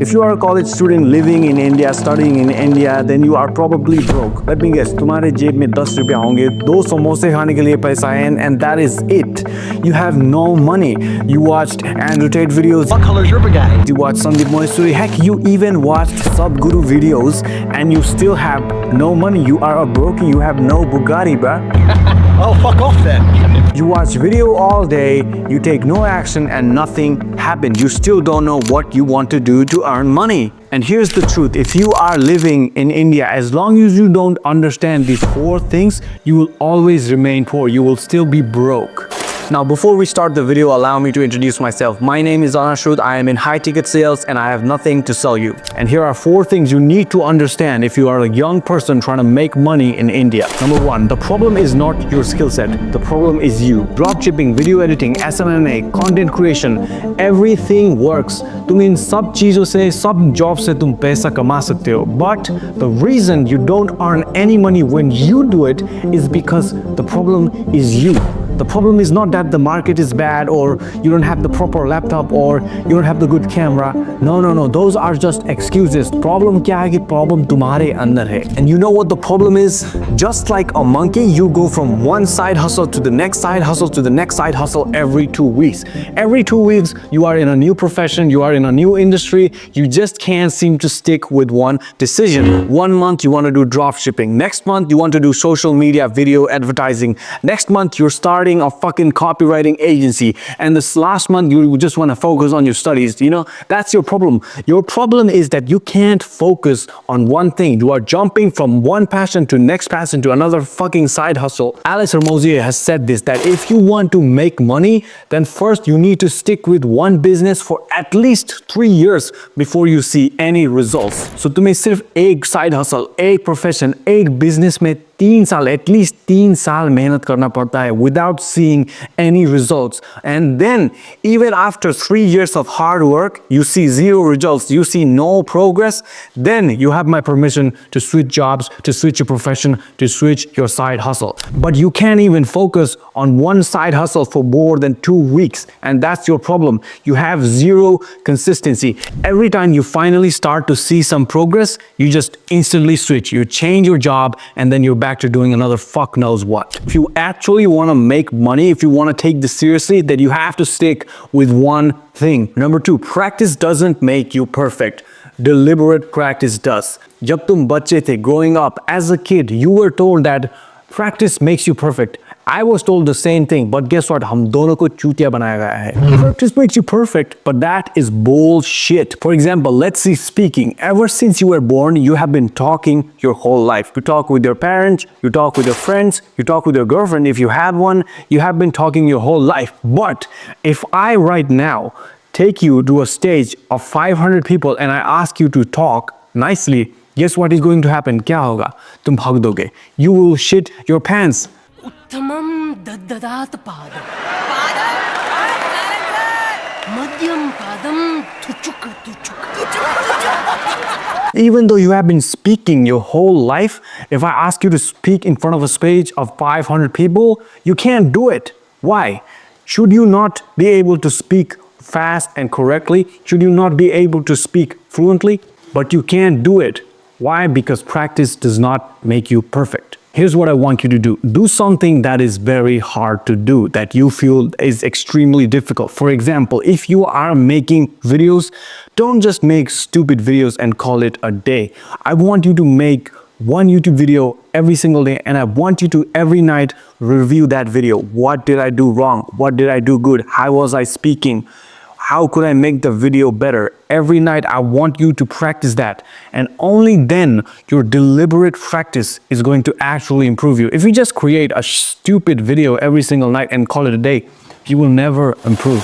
If you are a college student living in India, studying in India, then you are probably broke. Let me guess, तुम्हारे जेब में 10 रुपया होंगे, दो समोसे खाने के लिए पैसा है, and that is it. You have no money. You watched Andrew Tate videos. What color's your Bugatti? You watched Sandeep Maheshwari. Heck, you even watched Sadhguru videos, and you still have no money. You are a broke. You have no Bugatti, bruh. Oh, fuck off then. You watch video all day, you take no action and nothing happens. You still don't know what you want to do to earn money. And here's the truth, if you are living in India, as long as you don't understand these four things, you will always remain poor. You will still be broke. Now, before we start the video, allow me to introduce myself. My name is Anashud. I am in high ticket sales and I have nothing to sell you. And here are four things you need to understand if you are a young person trying to make money in India. Number one, the problem is not your skill set. The problem is you. Dropshipping, video editing, SMMA, content creation, everything works. तुम इन सब चीजों से, सब job से तुम पैसा कमा सकते हो. But the reason you don't earn any money when you do it is because the problem is you. The problem is not that the market is bad or you don't have the proper laptop or you don't have the good camera. No. Those are just excuses. Problem क्या है कि problem तुम्हारे अंदर है. And you know what the problem is? Just like a monkey, you go from one side hustle to the next side hustle to the next side hustle every 2 weeks. Every 2 weeks, you are in a new profession, you are in a new industry. You just can't seem to stick with one decision. 1 month, you want to do drop shipping. Next month, you want to do social media, video advertising. Next month, you're starting a fucking copywriting agency, and this last month you just want to focus on your studies. You know, that's your problem. Your problem is that you can't focus on one thing. You are jumping from one passion to next passion to another fucking side hustle. Alex Hermosier has said this, that if you want to make money, then first you need to stick with one business for at least 3 years before you see any results. So तुम्हें सिर्फ एक side hustle, एक profession, एक business में 3 साल, at least 3 साल मेहनत करना पड़ता है without seeing any results. And then even after 3 years of hard work, you see zero results, you see no progress, then you have my permission to switch jobs, to switch your profession, to switch your side hustle. But you can't even focus on one side hustle for more than 2 weeks, and that's your problem. You have zero consistency. Every time you finally start to see some progress, you just instantly switch. You change your job and then you're back to doing another fuck knows what. If you actually want to make money, if you want to take this seriously, then you have to stick with one thing. Number 2, practice doesn't make you perfect. Deliberate practice does. जब तुम बच्चे थे, growing up as a kid, you were told that practice makes you perfect. I was told the same thing, but guess what? हम दोनों को चूतिया बनाया गया है. Practice makes you perfect, but that is bullshit. For example, let's see speaking. Ever since you were born, you have been talking your whole life. You talk with your parents, you talk with your friends, you talk with your girlfriend if you have one. You have been talking your whole life. But if I right now take you to a stage of 500 people and I ask you to talk nicely, guess what is going to happen? क्या होगा? तुम भाग दोगे. You will shit your pants. उत्तमं दद्ददात पादं मध्यम पादं तुचुक तुचुक. Even though you have been speaking your whole life, if I ask you to speak in front of a stage of 500 people, you can't do it. Why? Should you not be able to speak fast and correctly? Should you not be able to speak fluently? But you can't do it. Why? Because practice does not make you perfect. Here's what I want you to do. Do something that is very hard to do, that you feel is extremely difficult. For example, if you are making videos, don't just make stupid videos and call it a day. I want you to make one YouTube video every single day, and I want you to every night review that video. What did I do wrong? What did I do good? How was I speaking? How could I make the video better? Every night I want you to practice that, and only then your deliberate practice is going to actually improve you. If you just create a stupid video every single night and call it a day, you will never improve.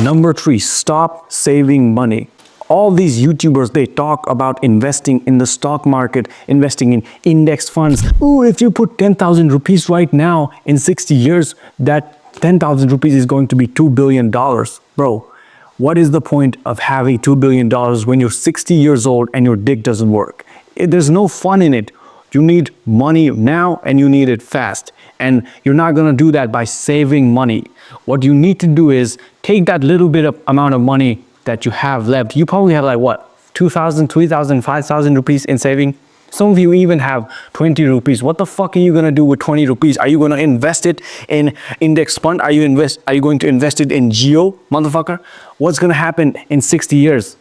Number 3, stop saving money. All these YouTubers, they talk about investing in the stock market, investing in index funds. Ooh, if you put 10,000 rupees right now, in 60 years, that 10,000 rupees is going to be $2 billion. Bro, what is the point of having $2 billion when you're 60 years old and your dick doesn't work? There's no fun in it. You need money now and you need it fast. And you're not gonna do that by saving money. What you need to do is take that little bit of amount of money that you have left. You probably have like what, 2,000, 3,000, 5,000 rupees in saving. Some of you even have 20 rupees. What the fuck are you gonna do with 20 rupees? Are you gonna invest it in index fund? Are you going to invest it in Geo, motherfucker? What's gonna happen in 60 years?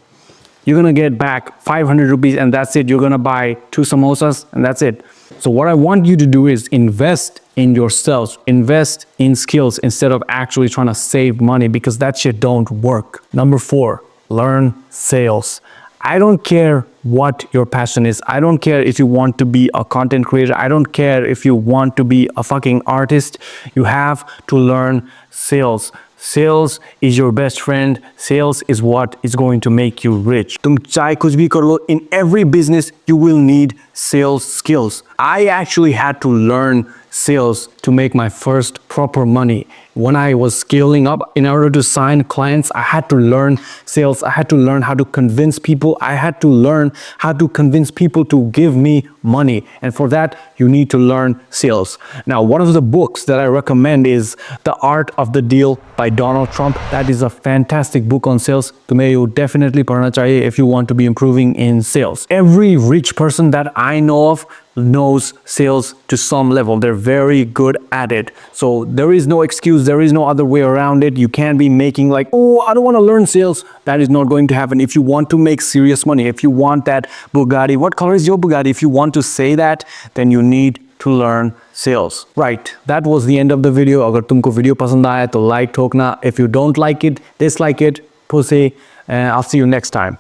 You're gonna get back 500 rupees and that's it. You're gonna buy 2 samosas and that's it. So what I want you to do is invest in yourselves, invest in skills instead of actually trying to save money, because that shit don't work. Number 4, learn sales. I don't care what your passion is. I don't care if you want to be a content creator. I don't care if you want to be a fucking artist. You have to learn sales. Sales is your best friend. Sales is what is going to make you rich. Tum chahe kuch bhi kar lo, in every business you will need sales skills. I actually had to learn sales to make my first proper money. When I was scaling up, in order to sign clients, I had to learn sales. I had to learn how to convince people. I had to learn how to convince people to give me money. And for that, you need to learn sales. Now, one of the books that I recommend is The Art of the Deal by Donald Trump. That is a fantastic book on sales. Tumhe yo definitely padhna chahiye if you want to be improving in sales. Every rich person that I know of knows sales to some level. They're very good at it. So there is no excuse. There is no other way around it. You can't be making like, oh, I don't want to learn sales. That is not going to happen. If you want to make serious money, if you want that Bugatti, what color is your Bugatti? If you want to say that, then you need to learn sales. Right, that was the end of the video. Agar tumko video pasand aaya to like thokna. If you don't like it, dislike it, pussy, and I'll see you next time.